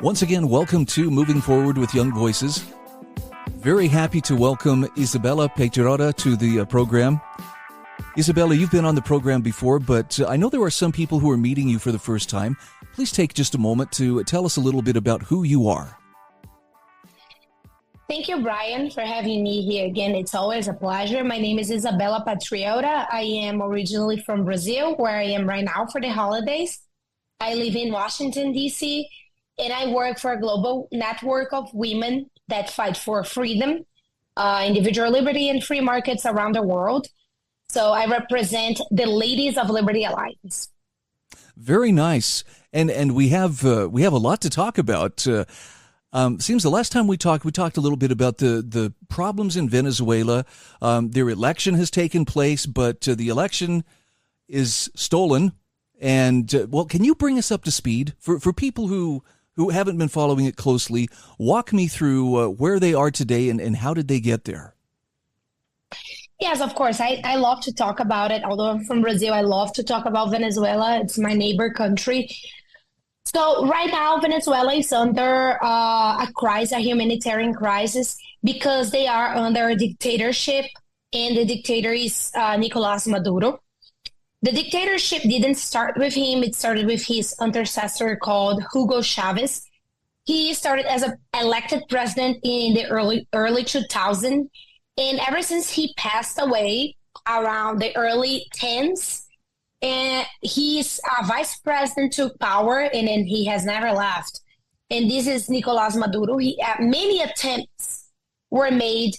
Once again, welcome to Moving Forward with Young Voices. Very happy to welcome Izabella Patriota to the program. Izabella, you've been on the program before, but I know there are some people who are meeting you for the first time. Please take just a moment to tell us a little bit about who you are. Thank you, Brian, for having me here again. It's always a pleasure. My name is Izabella Patriota. I am originally from Brazil, where I am right now for the holidays. I live in Washington, D.C., and I work for a global network of women that fight for freedom, individual liberty, and free markets around the world. So I represent the Ladies of Liberty Alliance. Very nice. And we have a lot to talk about. Seems the last time we talked a little bit about the problems in Venezuela. Their election has taken place, but the election is stolen. And, can you bring us up to speed for people who haven't been following it closely? Walk me through where they are today and how did they get there? Yes, of course. I love to talk about it. Although I'm from Brazil, I love to talk about Venezuela. It's my neighbor country. So right now, Venezuela is under a crisis, a humanitarian crisis, because they are under a dictatorship, and the dictator is Nicolas Maduro. The dictatorship didn't start with him. It started with his antecessor called Hugo Chavez. He started as an elected president in the early 2000s. And ever since he passed away around the early 10s, and his vice president took power, and then he has never left. And this is Nicolas Maduro. Many attempts were made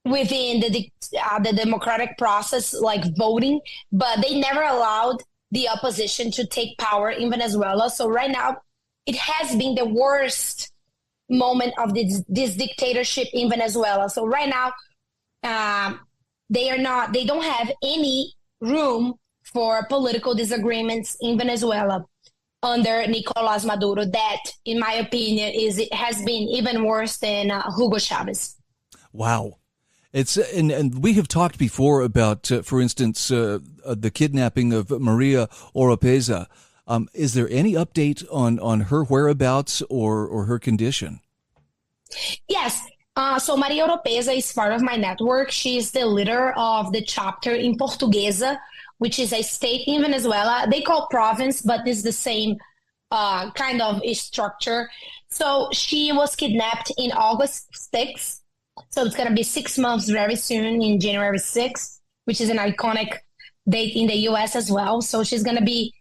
within the democratic process, like voting, but they never allowed the opposition to take power in Venezuela. So right now, it has been the worst moment of this dictatorship in Venezuela. So right now, they don't have any room for political disagreements in Venezuela under Nicolas Maduro. That, in my opinion, it has been even worse than Hugo Chavez. Wow. And we have talked before about, for instance, the kidnapping of Maria Oropeza. Is there any update on her whereabouts or her condition? Yes. So Maria Oropeza is part of my network. She is the leader of the chapter in Portuguesa, which is a state in Venezuela. They call province, but it's the same kind of structure. So she was kidnapped in August 6th. So it's going to be 6 months very soon, in January 6th, which is an iconic date in the U.S. as well. So she's going to be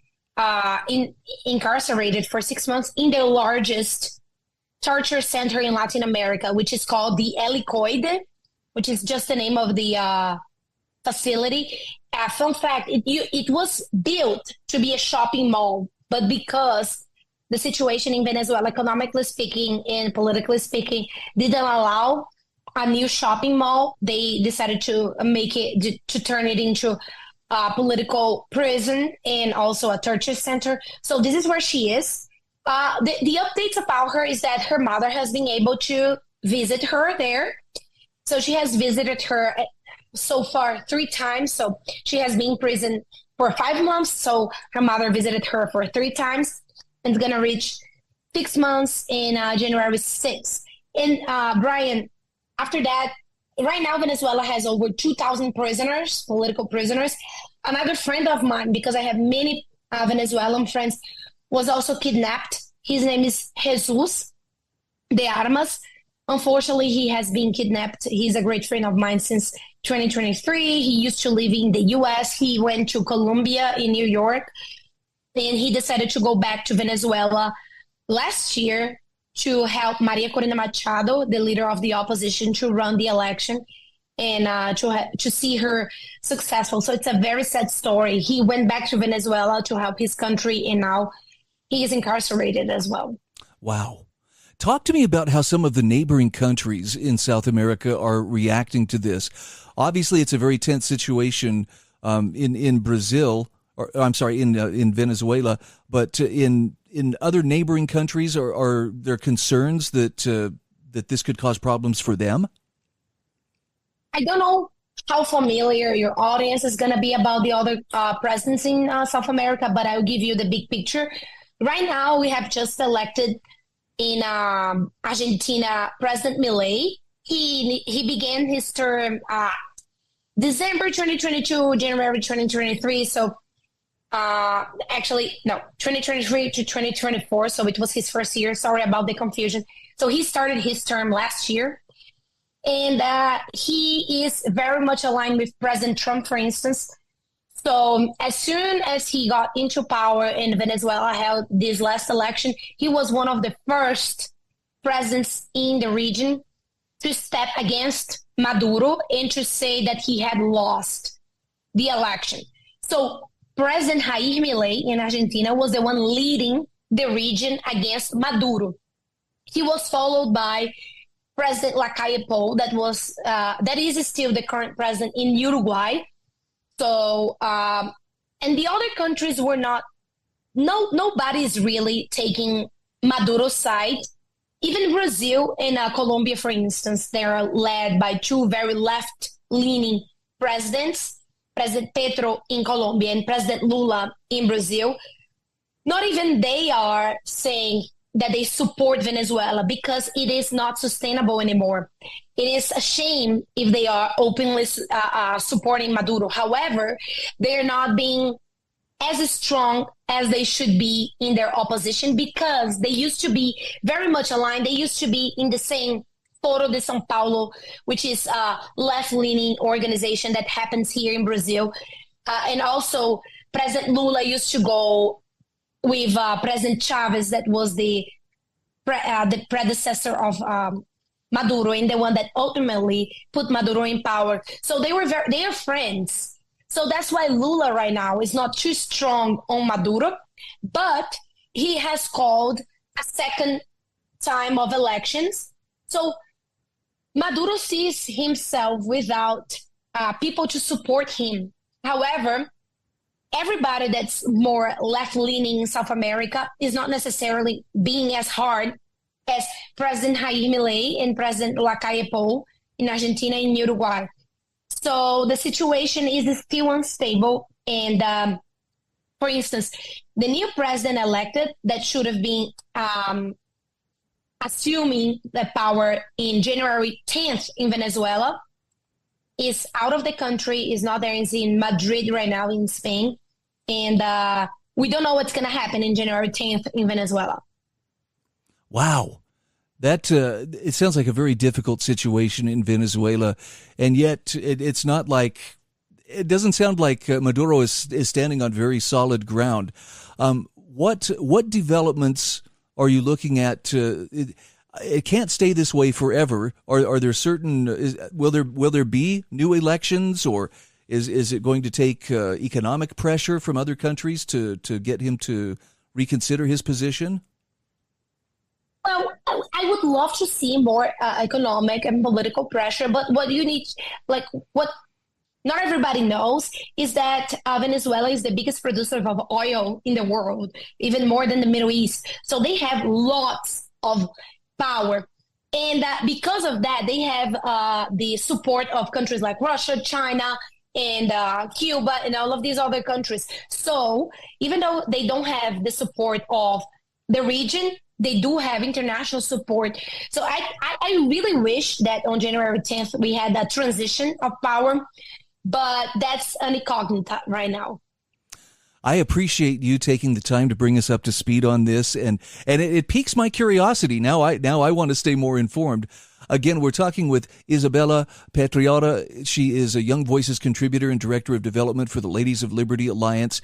incarcerated for 6 months in the largest torture center in Latin America, which is called the Helicoide, which is just the name of the facility. Fun fact, it was built to be a shopping mall, but because the situation in Venezuela, economically speaking and politically speaking, didn't allow a new shopping mall, they decided to turn it into a political prison and also a torture center. So this is where she is. The updates about her is that her mother has been able to visit her there. So she has visited her so far 3 times. So she has been in prison for 5 months. So her mother visited her for 3 times, and it's going to reach 6 months in January 6th. And Brian, after that, right now Venezuela has over 2,000 prisoners, political prisoners. Another friend of mine, because I have many Venezuelan friends, was also kidnapped. His name is Jesus de Armas. Unfortunately, he has been kidnapped. He's a great friend of mine since 2023. He used to live in the U.S. He went to Colombia in New York, and he decided to go back to Venezuela last year to help Maria Corina Machado, the leader of the opposition, to run the election and to see her successful. So it's a very sad story. He went back to Venezuela to help his country, and now he is incarcerated as well. Wow. Talk to me about how some of the neighboring countries in South America are reacting to this. Obviously, it's a very tense situation in Brazil, or I'm sorry, in Venezuela, but in other neighboring countries, are there concerns that this could cause problems for them? I don't know how familiar your audience is going to be about the other presidents in South America, but I'll give you the big picture. Right now, we have just elected in Argentina President Milei. He began his term December 2022, January 2023. So actually, no, 2023 to 2024. So it was his first year. Sorry about the confusion. So he started his term last year. And he is very much aligned with President Trump, for instance. So as soon as he got into power and Venezuela held this last election, he was one of the first presidents in the region to step against Maduro and to say that he had lost the election. So President Jair Milei in Argentina was the one leading the region against Maduro. He was followed by President Lacalle Pou, that is still the current president in Uruguay. So, and the other countries were nobody's really taking Maduro's side. Even Brazil and Colombia, for instance, they are led by two very left-leaning presidents, President Petro in Colombia and President Lula in Brazil. Not even they are saying that they support Venezuela because it is not sustainable anymore. It is a shame if they are openly supporting Maduro. However, they're not being as strong as they should be in their opposition because they used to be very much aligned. They used to be in the same Foro de São Paulo, which is a left-leaning organization that happens here in Brazil. And also, President Lula used to go with President Chavez, that was the predecessor of Maduro and the one that ultimately put Maduro in power. So they are friends. So that's why Lula right now is not too strong on Maduro, but he has called a second time of elections. So Maduro sees himself without people to support him. However, everybody that's more left-leaning in South America is not necessarily being as hard as President Jair Milei and President Lacalle Pou in Argentina and Uruguay. So the situation is still unstable. And for instance, the new president elected that should have been assuming the power in January 10th in Venezuela is out of the country, is not there, is in Madrid right now in Spain. And we don't know what's going to happen in January 10th in Venezuela. Wow. That it sounds like a very difficult situation in Venezuela. And yet it's not like, it doesn't sound like Maduro is standing on very solid ground. What developments are you looking at? It can't stay this way forever. Are there certain? Will there be new elections, or is it going to take economic pressure from other countries to get him to reconsider his position? Well, I would love to see more economic and political pressure, but what you need, what not everybody knows, is that Venezuela is the biggest producer of oil in the world, even more than the Middle East. So they have lots of power. And because of that, they have the support of countries like Russia, China, and Cuba, and all of these other countries. So even though they don't have the support of the region, they do have international support. So I really wish that on January 10th, we had that transition of power, but that's incognita right now. I appreciate you taking the time to bring us up to speed on this, and it piques my curiosity. Now I want to stay more informed. Again, we're talking with Izabella Patriota. She is a Young Voices contributor and director of development for the Ladies of Liberty Alliance.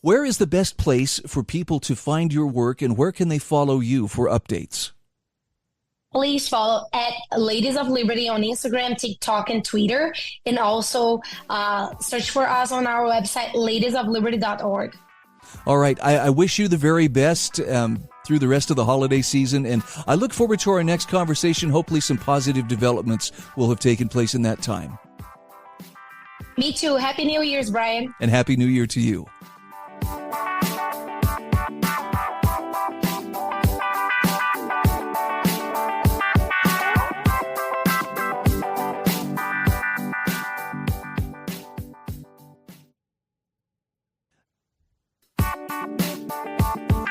Where is the best place for people to find your work, and where can they follow you for updates? Please follow at Ladies of Liberty on Instagram, TikTok, and Twitter. And also search for us on our website, ladiesofliberty.org. All right. I wish you the very best through the rest of the holiday season. And I look forward to our next conversation. Hopefully some positive developments will have taken place in that time. Me too. Happy New Year's, Brian. And Happy New Year to you.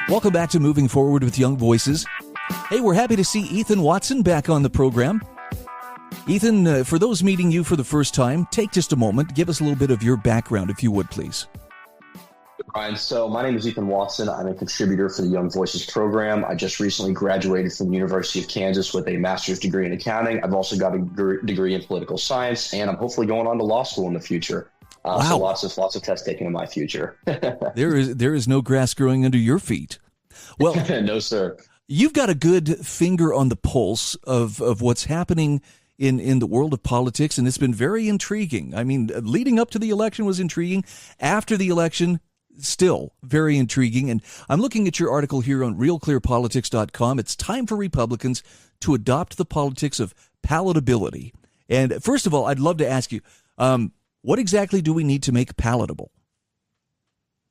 Welcome back to Moving Forward with Young Voices. Hey, we're happy to see Ethan Watson back on the program. Ethan, for those meeting you for the first time, take just a moment. Give us a little bit of your background, if you would, please. Brian, so my name is Ethan Watson. I'm a contributor for the Young Voices program. I just recently graduated from the University of Kansas with a master's degree in accounting. I've also got a degree in political science, and I'm hopefully going on to law school in the future. Wow. So lots of tests taken in my future. There is no grass growing under your feet. Well, no, sir. You've got a good finger on the pulse of what's happening in the world of politics, and it's been very intriguing. I mean, leading up to the election was intriguing. After the election, still very intriguing. And I'm looking at your article here on realclearpolitics.com. It's time for Republicans to adopt the politics of palatability. And first of all, I'd love to ask you, what exactly do we need to make palatable?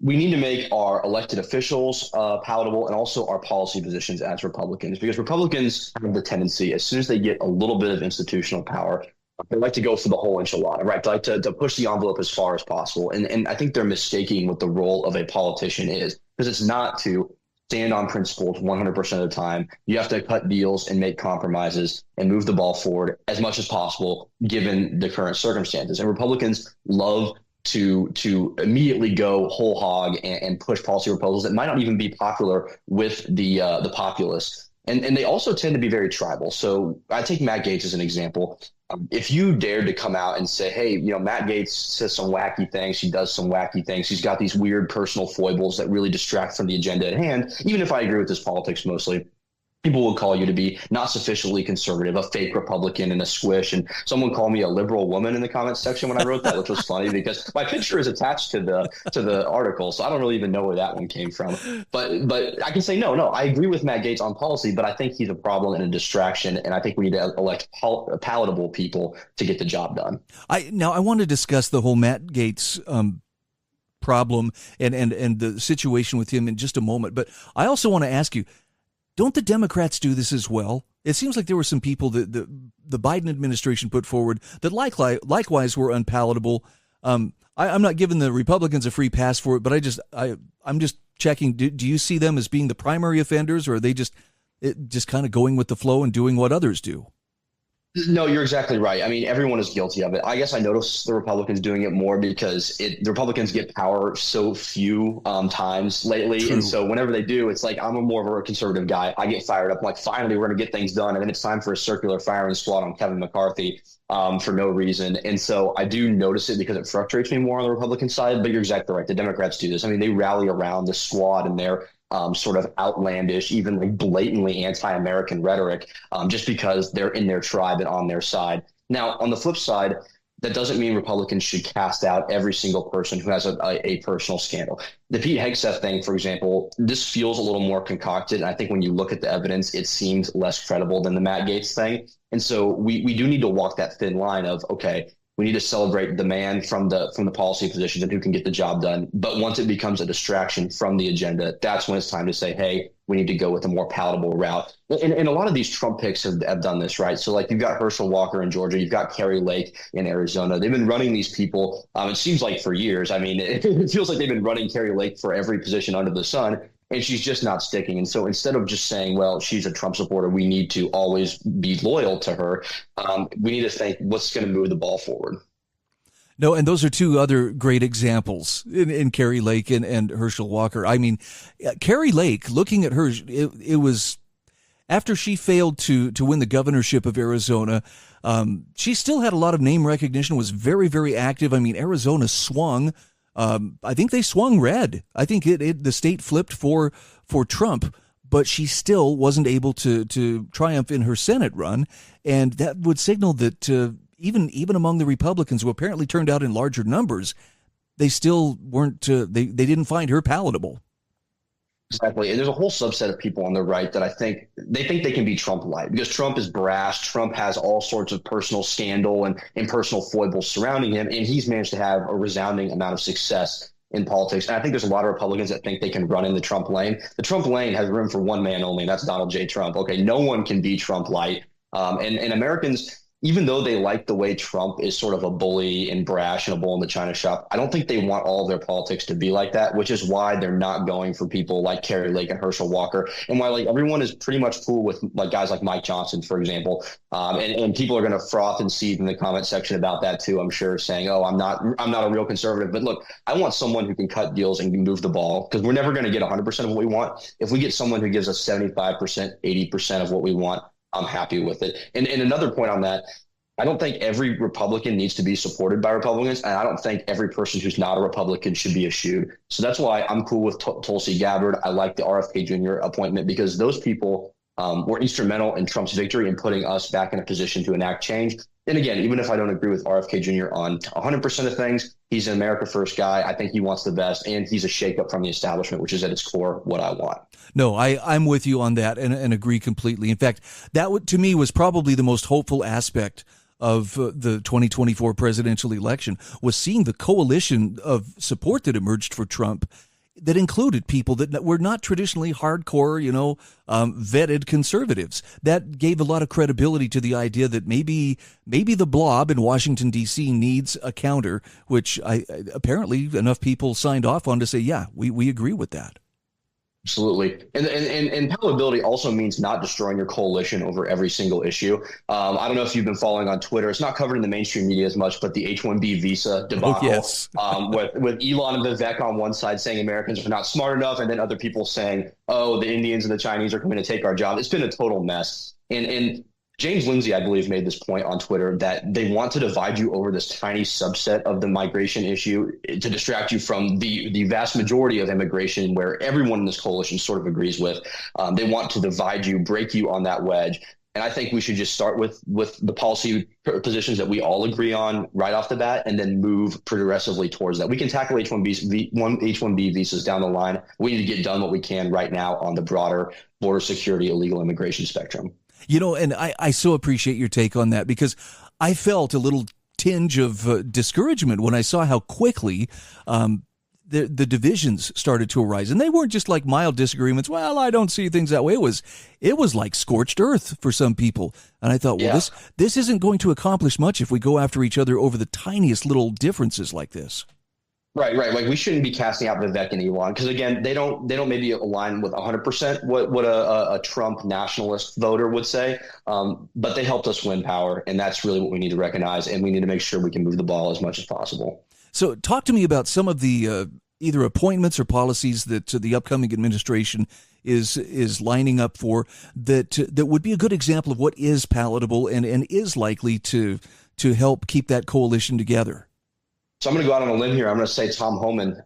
We need to make our elected officials palatable, and also our policy positions as Republicans, because Republicans have the tendency, as soon as they get a little bit of institutional power, they like to go for the whole enchilada, right? They like to push the envelope as far as possible. And I think they're mistaking what the role of a politician is, because it's not to stand on principles 100% of the time. You have to cut deals and make compromises and move the ball forward as much as possible, given the current circumstances. And Republicans love to immediately go whole hog and push policy proposals that might not even be popular with the populace. And they also tend to be very tribal. So I take Matt Gaetz as an example. If you dared to come out and say, hey, Matt Gaetz says some wacky things, he does some wacky things, he's got these weird personal foibles that really distract from the agenda at hand, even if I agree with his politics mostly, people will call you to be not sufficiently conservative, a fake Republican and a squish. And someone called me a liberal woman in the comments section when I wrote that, which was funny because my picture is attached to the article. So I don't really even know where that one came from. But I can say, no, I agree with Matt Gaetz on policy, but I think he's a problem and a distraction. And I think we need to elect palatable people to get the job done. Now I want to discuss the whole Matt Gaetz problem and the situation with him in just a moment. But I also want to ask you, don't the Democrats do this as well? It seems like there were some people that the Biden administration put forward that likewise were unpalatable. I'm not giving the Republicans a free pass for it, but I'm just checking. Do you see them as being the primary offenders, or are they just kind of going with the flow and doing what others do? No, you're exactly right. I mean, everyone is guilty of it. I guess I notice the Republicans doing it more because the Republicans get power so few times lately. True. And so whenever they do, it's like, I'm more of a conservative guy. I get fired up. I'm like, finally, we're going to get things done. And then it's time for a circular firing squad on Kevin McCarthy for no reason. And so I do notice it because it frustrates me more on the Republican side. But you're exactly right. The Democrats do this. I mean, they rally around the squad and their sort of outlandish, even like blatantly anti-American rhetoric, just because they're in their tribe and on their side. Now, on the flip side, that doesn't mean Republicans should cast out every single person who has a personal scandal. The Pete Hegseth thing, for example, this feels a little more concocted. And I think when you look at the evidence, it seems less credible than the Matt Gaetz thing. And so we do need to walk that thin line of, okay, we need to celebrate the man from the policy positions and who can get the job done. But once it becomes a distraction from the agenda, that's when it's time to say, hey, we need to go with a more palatable route. And a lot of these Trump picks have done this, right? So like you've got Herschel Walker in Georgia, you've got Kerry Lake in Arizona. They've been running these people, it seems like for years. I mean, it feels like they've been running Kerry Lake for every position under the sun. And she's just not sticking. And so instead of just saying, well, she's a Trump supporter, we need to always be loyal to her. We need to think what's going to move the ball forward. No, and those are two other great examples in Kerry Lake and Herschel Walker. I mean, Kerry Lake, looking at her, it was after she failed to win the governorship of Arizona. She still had a lot of name recognition, was very, very active. I mean, Arizona swung. I think they swung red. I think the state flipped for Trump, but she still wasn't able to triumph in her Senate run, and that would signal that even among the Republicans, who apparently turned out in larger numbers, they still weren't. They didn't find her palatable. Exactly. And there's a whole subset of people on the right that I think they can be Trump light because Trump is brash. Trump has all sorts of personal scandal and personal foibles surrounding him. And he's managed to have a resounding amount of success in politics. And I think there's a lot of Republicans that think they can run in the Trump lane. The Trump lane has room for one man only, and that's Donald J. Trump. Okay, no one can be Trump light. And Americans, even though they like the way Trump is sort of a bully and brash and a bull in the China shop, I don't think they want all of their politics to be like that, which is why they're not going for people like Kerry Lake and Herschel Walker. And why like everyone is pretty much cool with like guys like Mike Johnson, for example. And people are going to froth and seethe in the comment section about that too, I'm sure, saying, oh, I'm not a real conservative. But look, I want someone who can cut deals and can move the ball, because we're never going to get 100% of what we want. If we get someone who gives us 75%, 80% of what we want, I'm happy with it. And another point on that, I don't think every Republican needs to be supported by Republicans, and I don't think every person who's not a Republican should be eschewed. So that's why I'm cool with Tulsi Gabbard. I like the RFK Jr. appointment, because those people were instrumental in Trump's victory and putting us back in a position to enact change. And again, even if I don't agree with RFK Jr. on 100% of things, he's an America First guy. I think he wants the best, and he's a shakeup from the establishment, which is at its core what I want. No, I'm with you on that and agree completely. In fact, that to me was probably the most hopeful aspect of the 2024 presidential election, was seeing the coalition of support that emerged for Trump that included people that were not traditionally hardcore, vetted conservatives. That gave a lot of credibility to the idea that maybe the blob in Washington, D.C. needs a counter, which apparently enough people signed off on to say, yeah, we agree with that. Absolutely. And palatability also means not destroying your coalition over every single issue. I don't know if you've been following on Twitter. It's not covered in the mainstream media as much, but the H-1B visa debacle, yes. with Elon and Vivek on one side saying Americans are not smart enough, and then other people saying, oh, the Indians and the Chinese are coming to take our job. It's been a total mess. And James Lindsay, I believe, made this point on Twitter that they want to divide you over this tiny subset of the migration issue to distract you from the vast majority of immigration, where everyone in this coalition sort of agrees with. They want to divide you, break you on that wedge. And I think we should just start with the policy positions that we all agree on right off the bat, and then move progressively towards that. We can tackle H-1B visas down the line. We need to get done what we can right now on the broader border security, illegal immigration spectrum. And I so appreciate your take on that, because I felt a little tinge of discouragement when I saw how quickly the divisions started to arise. And they weren't just like mild disagreements. Well, I don't see things that way. It was like scorched earth for some people. And I thought, well, this isn't going to accomplish much if we go after each other over the tiniest little differences like this. Right. Like, we shouldn't be casting out Vivek and Elon, because again, they don't maybe align with 100% what a Trump nationalist voter would say, but they helped us win power, and that's really what we need to recognize, and we need to make sure we can move the ball as much as possible. So, talk to me about some of the either appointments or policies that the upcoming administration is lining up for that would be a good example of what is palatable and is likely to help keep that coalition together. So I'm going to go out on a limb here. I'm going to say Tom Homan,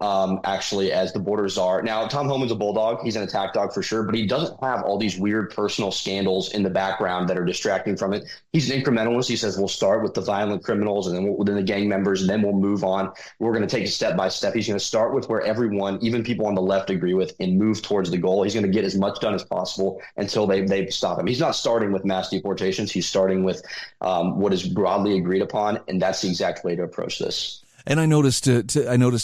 actually, as the border czar. Now, Tom Homan's a bulldog. He's an attack dog for sure, but he doesn't have all these weird personal scandals in the background that are distracting from it. He's an incrementalist. He says, we'll start with the violent criminals, and then the gang members, and then we'll move on. We're going to take it step by step. He's going to start with where everyone, even people on the left, agree with, and move towards the goal. He's going to get as much done as possible until they stop him. He's not starting with mass deportations. He's starting with what is broadly agreed upon, and that's the exact way to approach this. And I noticed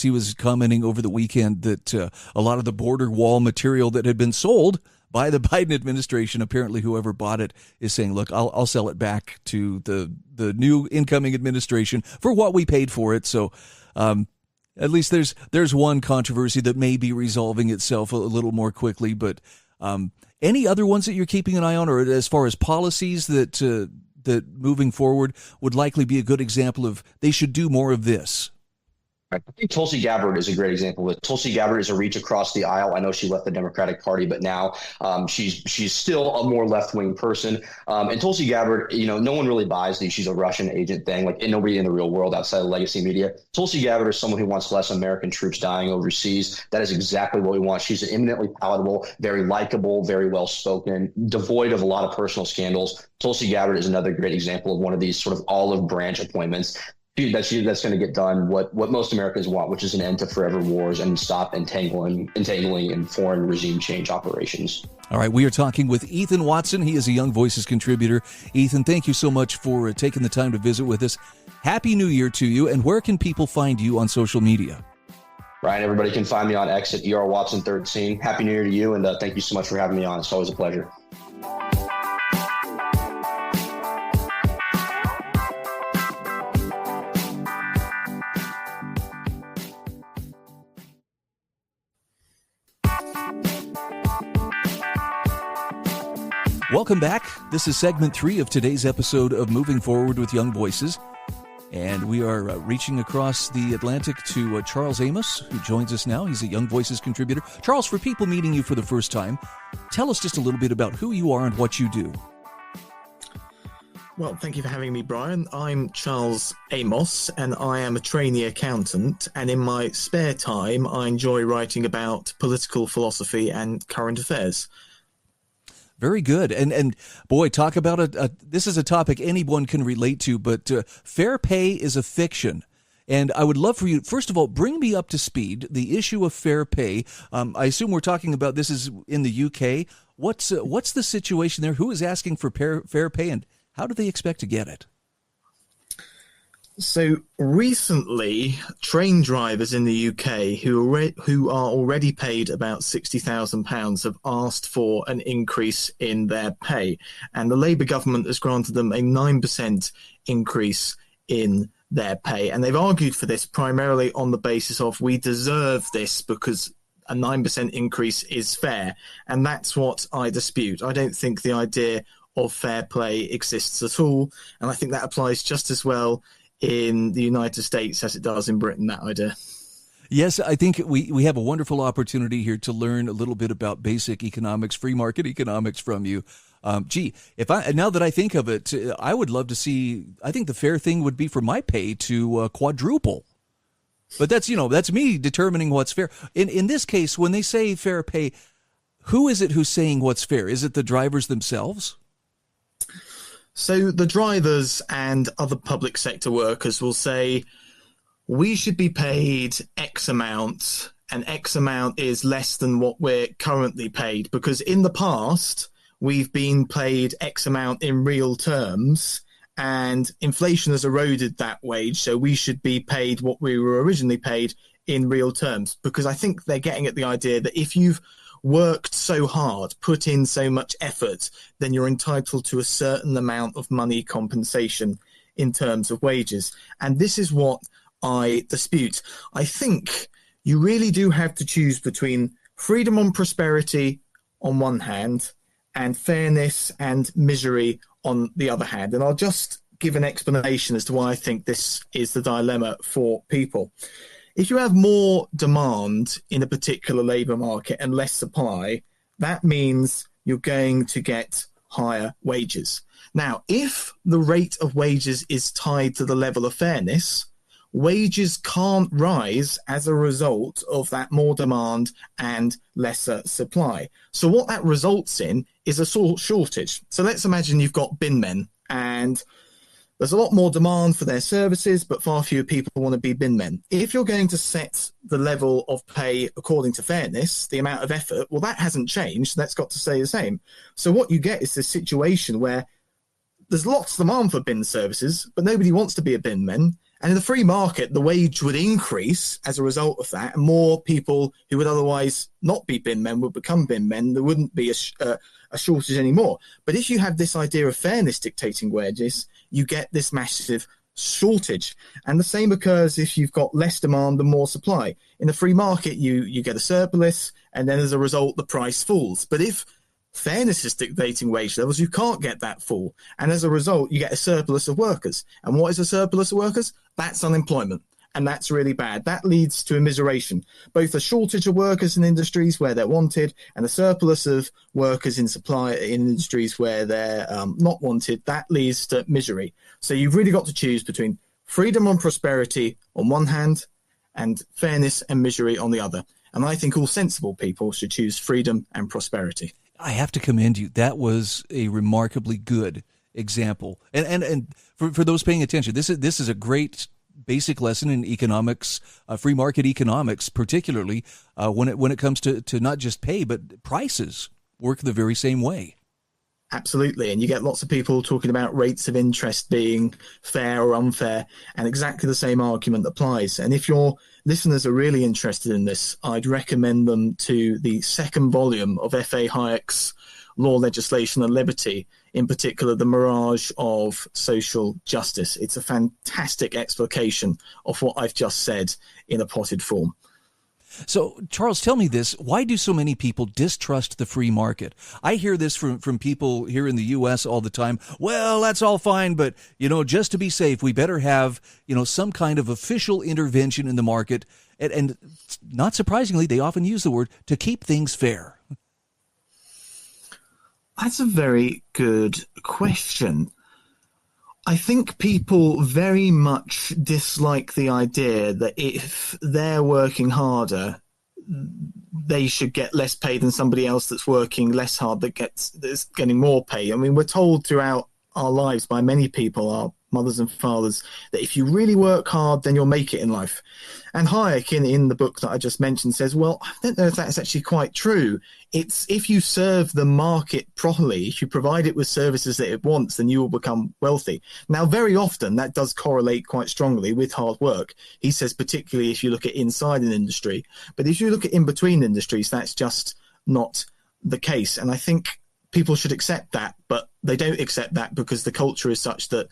he was commenting over the weekend that a lot of the border wall material that had been sold by the Biden administration, apparently whoever bought it is saying, look, I'll sell it back to the new incoming administration for what we paid for it. So at least there's one controversy that may be resolving itself a little more quickly. But any other ones that you're keeping an eye on, or as far as policies that moving forward would likely be a good example of they should do more of this? I think Tulsi Gabbard is a great example. Tulsi Gabbard is a reach across the aisle. I know she left the Democratic Party, but now she's still a more left-wing person. And Tulsi Gabbard, no one really buys the she's a Russian agent thing, and nobody in the real world outside of legacy media. Tulsi Gabbard is someone who wants less American troops dying overseas. That is exactly what we want. She's eminently palatable, very likable, very well-spoken, devoid of a lot of personal scandals. Tulsi Gabbard is another great example of one of these sort of olive branch appointments that's going to get done what most Americans want, which is an end to forever wars and stop entangling in foreign regime change operations. All right, we are talking with Ethan Watson. He is a Young Voices contributor. Ethan, thank you so much for taking the time to visit with us. Happy New Year to you, and where can people find you on social media? Ryan, everybody can find me on X at ERWatson13. Happy New Year to you, and thank you so much for having me on. It's always a pleasure. Welcome back. This is segment 3 of today's episode of Moving Forward with Young Voices. And we are reaching across the Atlantic to Charles Amos, who joins us now. He's a Young Voices contributor. Charles, for people meeting you for the first time, tell us just a little bit about who you are and what you do. Well, thank you for having me, Brian. I'm Charles Amos, and I am a trainee accountant. And in my spare time, I enjoy writing about political philosophy and current affairs. Very good. And boy, talk about this is a topic anyone can relate to, but fair pay is a fiction. And I would love for you, first of all, bring me up to speed, the issue of fair pay. I assume we're talking about this is in the UK. What's the situation there? Who is asking for fair pay, and how do they expect to get it? So recently, train drivers in the UK who are already paid about £60,000 have asked for an increase in their pay. And the Labour government has granted them a 9% increase in their pay. And they've argued for this primarily on the basis of we deserve this because a 9% increase is fair. And that's what I dispute. I don't think the idea of fair play exists at all. And I think that applies just as well in the United States as it does in Britain, that idea. Yes, I think we have a wonderful opportunity here to learn a little bit about basic economics, free market economics from you. Now that I think of it, I would love to see, I think the fair thing would be for my pay to quadruple. But that's me determining what's fair. In this case, when they say fair pay, who is it who's saying what's fair? Is it the drivers themselves? So the drivers and other public sector workers will say, we should be paid X amount, and X amount is less than what we're currently paid, because in the past, we've been paid X amount in real terms, and inflation has eroded that wage, so we should be paid what we were originally paid in real terms. Because I think they're getting at the idea that if you've worked so hard, put in so much effort, then you're entitled to a certain amount of money compensation in terms of wages. And this is what I dispute. I think you really do have to choose between freedom and prosperity on one hand and fairness and misery on the other hand. And I'll just give an explanation as to why I think this is the dilemma for people. If you have more demand in a particular labour market and less supply, that means you're going to get higher wages. Now, if the rate of wages is tied to the level of fairness, wages can't rise as a result of that more demand and lesser supply. So what that results in is a shortage. So let's imagine you've got bin men, and there's a lot more demand for their services, but far fewer people want to be bin men. If you're going to set the level of pay according to fairness, the amount of effort, well, that hasn't changed. That's got to stay the same. So what you get is this situation where there's lots of demand for bin services, but nobody wants to be a bin man. And in the free market, the wage would increase as a result of that, and more people who would otherwise not be bin men would become bin men. There wouldn't be a shortage anymore. But if you have this idea of fairness dictating wages, you get this massive shortage. And the same occurs if you've got less demand and more supply. In the free market, you get a surplus, and then as a result, the price falls. But if fairness is dictating wage levels, you can't get that fall. And as a result, you get a surplus of workers. And what is a surplus of workers? That's unemployment. And that's really bad. That leads to immiseration, both a shortage of workers in industries where they're wanted and a surplus of workers in supply in industries where they're not wanted. That leads to misery. So you've really got to choose between freedom and prosperity on one hand and fairness and misery on the other. And I think all sensible people should choose freedom and prosperity. I have to commend you. That was a remarkably good example. And for those paying attention, this is a great basic lesson in economics, free market economics, particularly when it comes to not just pay, but prices work the very same way. Absolutely. And you get lots of people talking about rates of interest being fair or unfair, and exactly the same argument applies. And if your listeners are really interested in this, I'd recommend them to the second volume of F.A. Hayek's Law, Legislation and Liberty, in particular, The Mirage of Social Justice. It's a fantastic explication of what I've just said in a potted form. So, Charles, tell me this. Why do so many people distrust the free market? I hear this from people here in the U.S. all the time. Well, that's all fine, but, just to be safe, we better have, some kind of official intervention in the market. And not surprisingly, they often use the word to keep things fair. That's a very good question. I think people very much dislike the idea that if they're working harder, they should get less pay than somebody else that's working less hard that's getting more pay. I mean, we're told throughout our lives by many people, our mothers and fathers, that if you really work hard, then you'll make it in life. And Hayek, in the book that I just mentioned, says, well, I don't know if that's actually quite true. It's if you serve the market properly, if you provide it with services that it wants, then you will become wealthy. Now, very often that does correlate quite strongly with hard work. He says, particularly if you look at inside an industry. But if you look at in between industries, that's just not the case. And I think people should accept that, but they don't accept that because the culture is such that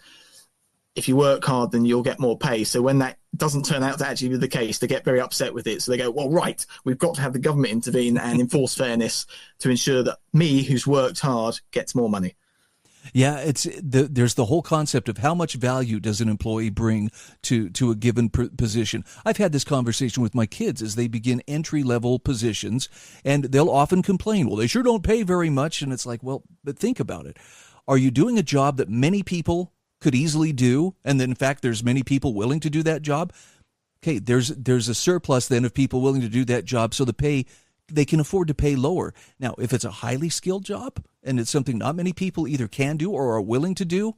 if you work hard, then you'll get more pay. So when that doesn't turn out to actually be the case, they get very upset with it. So they go, well, right, we've got to have the government intervene and enforce fairness to ensure that me, who's worked hard, gets more money. Yeah, there's the whole concept of how much value does an employee bring to a given position. I've had this conversation with my kids as they begin entry-level positions, and they'll often complain, well, they sure don't pay very much. And it's like, well, but think about it. Are you doing a job that many people could easily do, and then in fact there's many people willing to do that job? Okay, there's a surplus then of people willing to do that job, so they can afford to pay lower. Now, if it's a highly skilled job and it's something not many people either can do or are willing to do,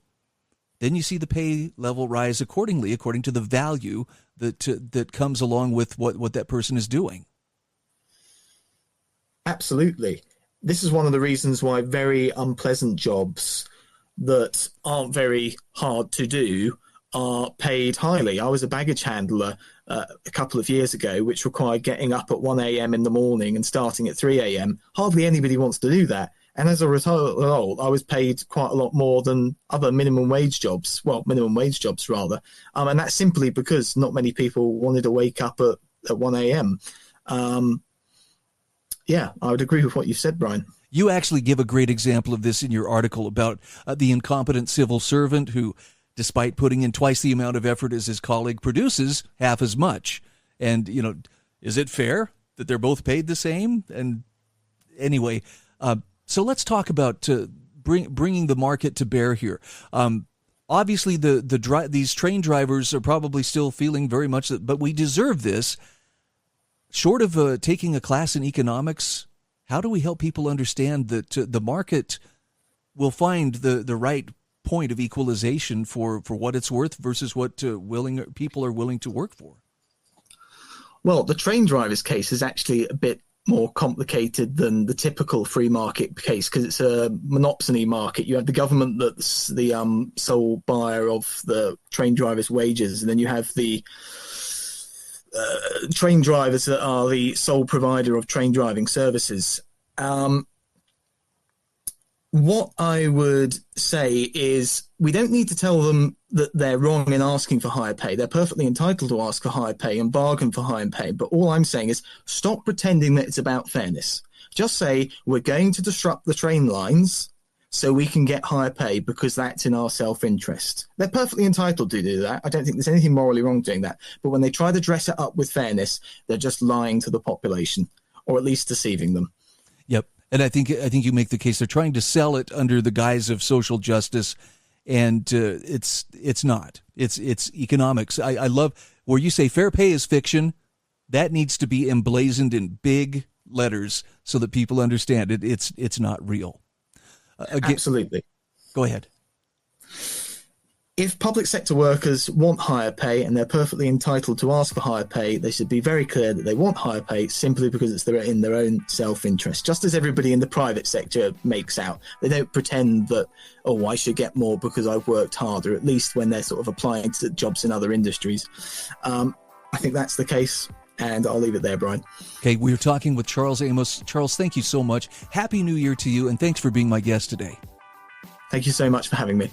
then you see the pay level rise accordingly, according to the value that comes along with what that person is doing. Absolutely. This is one of the reasons why very unpleasant jobs that aren't very hard to do are paid highly. I was a baggage handler a couple of years ago, which required getting up at 1 a.m. in the morning and starting at 3 a.m. Hardly anybody wants to do that. And as a result, I was paid quite a lot more than other minimum wage jobs rather. And that's simply because not many people wanted to wake up at 1 a.m. Yeah, I would agree with what you said, Brian. You actually give a great example of this in your article about the incompetent civil servant who, despite putting in twice the amount of effort as his colleague, produces half as much. And, is it fair that they're both paid the same? And anyway, so let's talk about bringing the market to bear here. Obviously, these train drivers are probably still feeling very much that, but we deserve this. Short of taking a class in economics, how do we help people understand that the market will find the right point of equalization for what it's worth versus what people are willing to work for? Well, the train driver's case is actually a bit more complicated than the typical free market case because it's a monopsony market. You have the government that's the sole buyer of the train driver's wages, and then you have the train drivers that are the sole provider of train driving services. What I would say is we don't need to tell them that they're wrong in asking for higher pay. They're perfectly entitled to ask for higher pay and bargain for higher pay. But all I'm saying is stop pretending that it's about fairness. Just say we're going to disrupt the train lines so we can get higher pay because that's in our self-interest. They're perfectly entitled to do that. I don't think there's anything morally wrong doing that. But when they try to dress it up with fairness, they're just lying to the population, or at least deceiving them. Yep. And I think you make the case they're trying to sell it under the guise of social justice, and it's not. It's economics. I love where you say fair pay is fiction. That needs to be emblazoned in big letters so that people understand it. It's not real. Again, absolutely. Go ahead. If public sector workers want higher pay and they're perfectly entitled to ask for higher pay, they should be very clear that they want higher pay simply because it's in their own self-interest, just as everybody in the private sector makes out. They don't pretend that, oh, I should get more because I've worked harder, at least when they're sort of applying to jobs in other industries. I think that's the case, and I'll leave it there, Brian. Okay, we're talking with Charles Amos. Charles, thank you so much. Happy New Year to you, and thanks for being my guest today. Thank you so much for having me.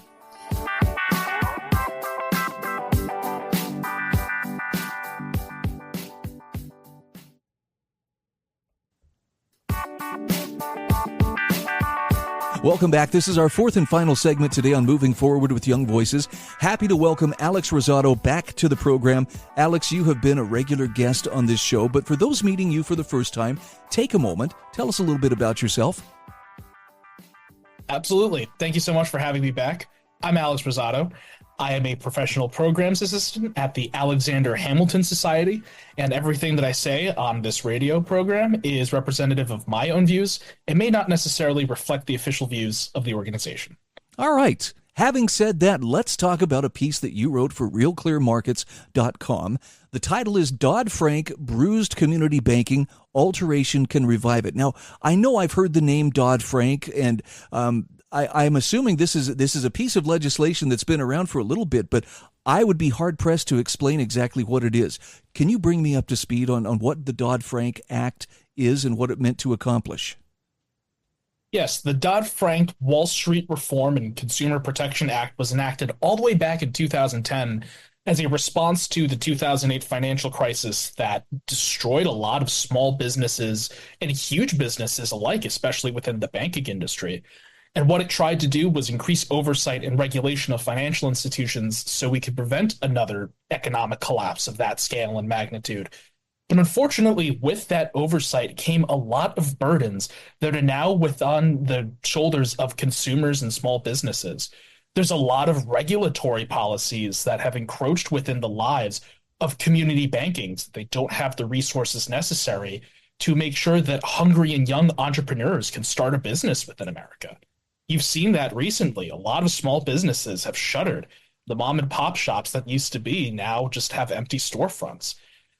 Welcome back. This is our fourth and final segment today on Moving Forward with Young Voices. Happy to welcome Alex Rosado back to the program. Alex, you have been a regular guest on this show, but for those meeting you for the first time, take a moment. Tell us a little bit about yourself. Absolutely. Thank you so much for having me back. I'm Alex Rosado. I am a professional programs assistant at the Alexander Hamilton Society, and everything that I say on this radio program is representative of my own views and may not necessarily reflect the official views of the organization. All right. Having said that, let's talk about a piece that you wrote for RealClearMarkets.com. The title is Dodd-Frank, Bruised Community Banking, Alteration Can Revive It. Now, I know I've heard the name Dodd-Frank, and I'm assuming this is a piece of legislation that's been around for a little bit, but I would be hard-pressed to explain exactly what it is. Can you bring me up to speed on what the Dodd-Frank Act is and what it meant to accomplish? Yes, the Dodd-Frank Wall Street Reform and Consumer Protection Act was enacted all the way back in 2010 as a response to the 2008 financial crisis that destroyed a lot of small businesses and huge businesses alike, especially within the banking industry. And what it tried to do was increase oversight and regulation of financial institutions so we could prevent another economic collapse of that scale and magnitude. But unfortunately, with that oversight came a lot of burdens that are now on the shoulders of consumers and small businesses. There's a lot of regulatory policies that have encroached within the lives of community banking. They don't have the resources necessary to make sure that hungry and young entrepreneurs can start a business within America. You've seen that recently. A lot of small businesses have shuttered. The mom and pop shops that used to be now just have empty storefronts.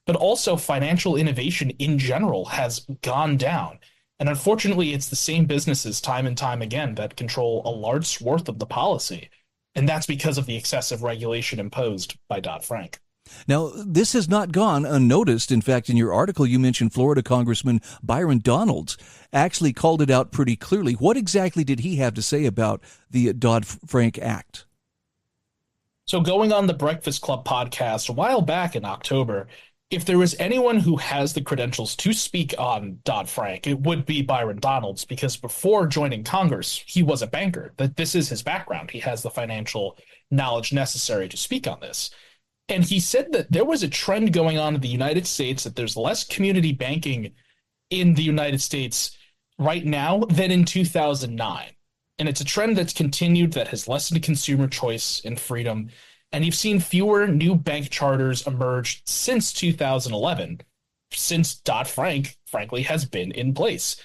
But also financial innovation in general has gone down. And unfortunately, it's the same businesses time and time again that control a large swath of the policy. And that's because of the excessive regulation imposed by Dodd-Frank. Now, this has not gone unnoticed. In fact, in your article, you mentioned Florida Congressman Byron Donalds actually called it out pretty clearly. What exactly did he have to say about the Dodd-Frank Act? So going on the Breakfast Club podcast a while back in October, if there was anyone who has the credentials to speak on Dodd-Frank, it would be Byron Donalds, because before joining Congress, he was a banker. That this is his background. He has the financial knowledge necessary to speak on this. And he said that there was a trend going on in the United States that there's less community banking in the United States right now than in 2009. And it's a trend that's continued that has lessened consumer choice and freedom. And you've seen fewer new bank charters emerge since 2011, since Dodd-Frank, frankly, has been in place.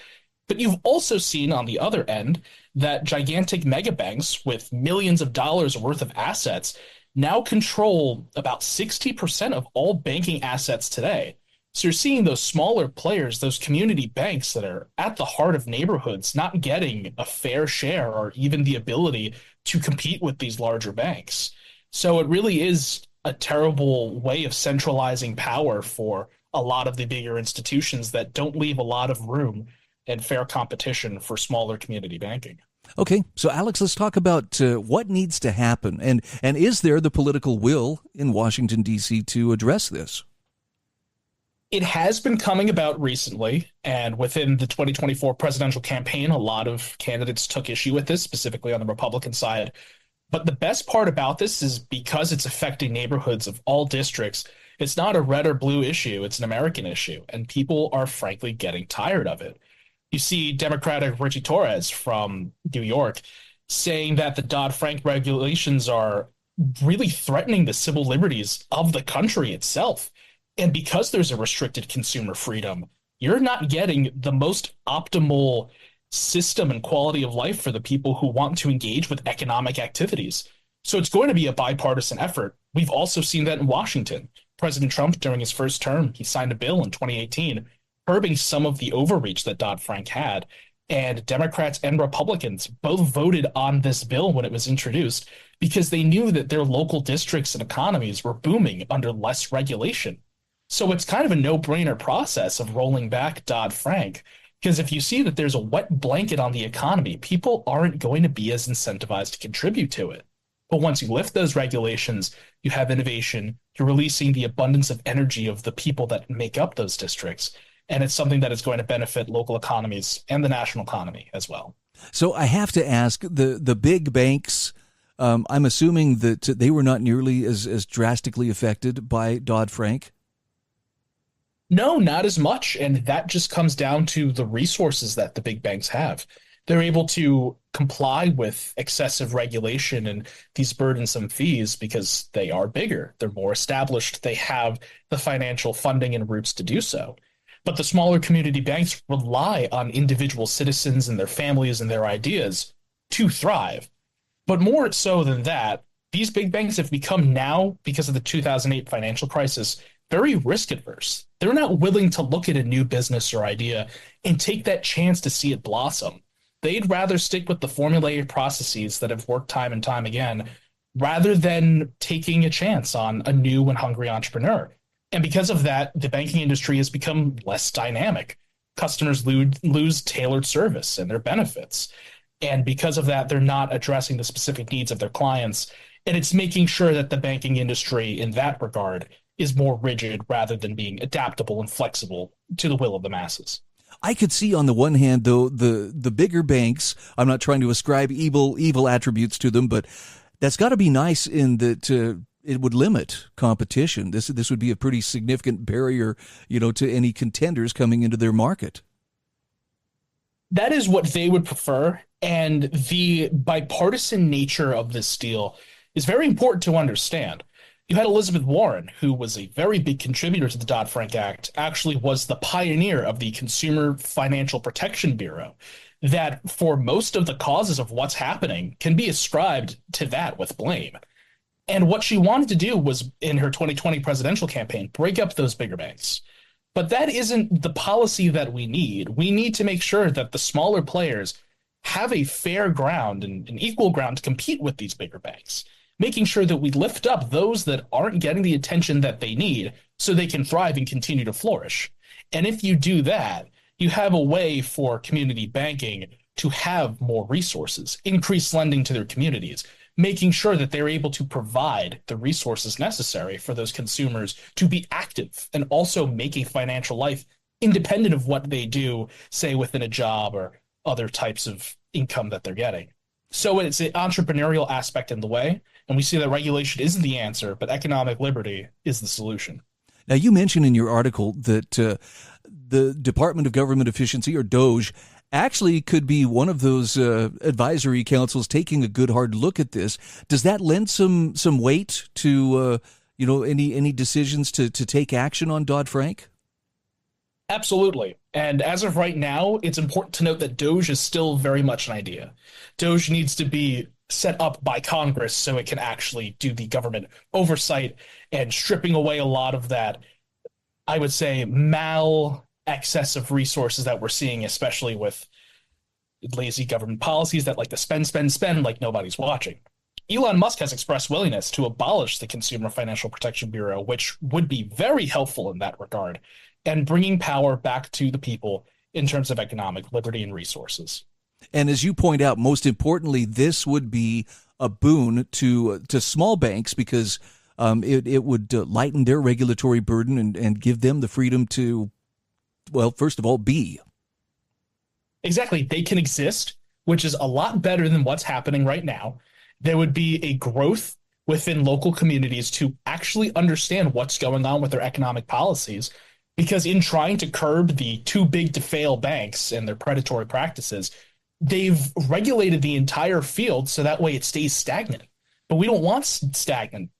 But you've also seen on the other end that gigantic mega banks with millions of dollars worth of assets now control about 60% of all banking assets today. So you're seeing those smaller players, those community banks that are at the heart of neighborhoods, not getting a fair share or even the ability to compete with these larger banks. So it really is a terrible way of centralizing power for a lot of the bigger institutions that don't leave a lot of room and fair competition for smaller community banking. Okay, so Alex, let's talk about what needs to happen, and is there the political will in Washington, D.C. to address this? It has been coming about recently, and within the 2024 presidential campaign, a lot of candidates took issue with this, specifically on the Republican side. But the best part about this is because it's affecting neighborhoods of all districts, it's not a red or blue issue, it's an American issue, and people are frankly getting tired of it. You see Democratic Richie Torres from New York saying that the Dodd-Frank regulations are really threatening the civil liberties of the country itself. And because there's a restricted consumer freedom, you're not getting the most optimal system and quality of life for the people who want to engage with economic activities. So it's going to be a bipartisan effort. We've also seen that in Washington. President Trump, during his first term, he signed a bill in 2018 curbing some of the overreach that Dodd-Frank had. And Democrats and Republicans both voted on this bill when it was introduced because they knew that their local districts and economies were booming under less regulation. So it's kind of a no-brainer process of rolling back Dodd-Frank, because if you see that there's a wet blanket on the economy, people aren't going to be as incentivized to contribute to it. But once you lift those regulations, you have innovation, you're releasing the abundance of energy of the people that make up those districts. And it's something that is going to benefit local economies and the national economy as well. So I have to ask, the big banks, I'm assuming that they were not nearly as drastically affected by Dodd-Frank? No, not as much. And that just comes down to the resources that the big banks have. They're able to comply with excessive regulation and these burdensome fees because they are bigger. They're more established. They have the financial funding and roots to do so. But the smaller community banks rely on individual citizens and their families and their ideas to thrive. But more so than that, these big banks have become now, because of the 2008 financial crisis, very risk adverse. They're not willing to look at a new business or idea and take that chance to see it blossom. They'd rather stick with the formulaic processes that have worked time and time again, rather than taking a chance on a new and hungry entrepreneur. And because of that, the banking industry has become less dynamic. Customers lose tailored service and their benefits. And because of that, they're not addressing the specific needs of their clients. And it's making sure that the banking industry in that regard is more rigid rather than being adaptable and flexible to the will of the masses. I could see on the one hand, though, the bigger banks, I'm not trying to ascribe evil attributes to them, but that's got to be nice in that it would limit competition. This would be a pretty significant barrier, to any contenders coming into their market. That is what they would prefer. And the bipartisan nature of this deal is very important to understand. You had Elizabeth Warren, who was a very big contributor to the Dodd-Frank Act, actually was the pioneer of the Consumer Financial Protection Bureau, that for most of the causes of what's happening can be ascribed to that with blame. And what she wanted to do was, in her 2020 presidential campaign, break up those bigger banks. But that isn't the policy that we need. We need to make sure that the smaller players have a fair ground and an equal ground to compete with these bigger banks, making sure that we lift up those that aren't getting the attention that they need so they can thrive and continue to flourish. And if you do that, you have a way for community banking to have more resources, increase lending to their communities, making sure that they're able to provide the resources necessary for those consumers to be active and also make a financial life independent of what they do, say, within a job or other types of income that they're getting. So it's an entrepreneurial aspect in the way, and we see that regulation isn't the answer, but economic liberty is the solution. Now, you mentioned in your article that the Department of Government Efficiency, or DOGE, actually could be one of those advisory councils taking a good hard look at this. Does that lend some weight to any decisions to take action on Dodd-Frank? Absolutely. And as of right now, it's important to note that DOGE is still very much an idea. DOGE needs to be set up by Congress so it can actually do the government oversight and stripping away a lot of that, I would say, excess of resources that we're seeing, especially with lazy government policies that like to spend like nobody's watching. Elon Musk has expressed willingness to abolish the Consumer Financial Protection Bureau, which would be very helpful in that regard, and bringing power back to the people in terms of economic liberty and resources. And as you point out, most importantly, this would be a boon to small banks because it would lighten their regulatory burden and give them the freedom to, well, first of all, be. Exactly. They can exist, which is a lot better than what's happening right now. There would be a growth within local communities to actually understand what's going on with their economic policies, because in trying to curb the too big to fail banks and their predatory practices, they've regulated the entire field so that way it stays stagnant. But we don't want stagnant,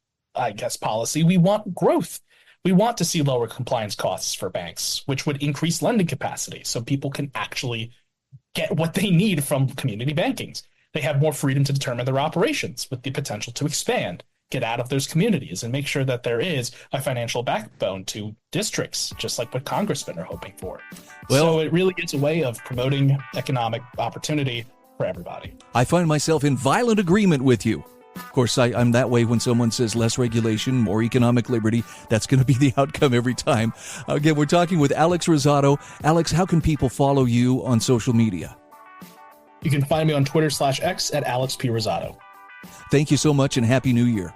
policy. We want growth. We want to see lower compliance costs for banks, which would increase lending capacity so people can actually get what they need from community bankings. They have more freedom to determine their operations with the potential to expand, get out of those communities, and make sure that there is a financial backbone to districts, just like what congressmen are hoping for. Well, so it really is a way of promoting economic opportunity for everybody. I find myself in violent agreement with you. Of course, I'm that way when someone says less regulation, more economic liberty. That's going to be the outcome every time. Again, we're talking with Alex Rosado. Alex, how can people follow you on social media? You can find me on Twitter/X at Alex P. Rosado. Thank you so much and Happy New Year.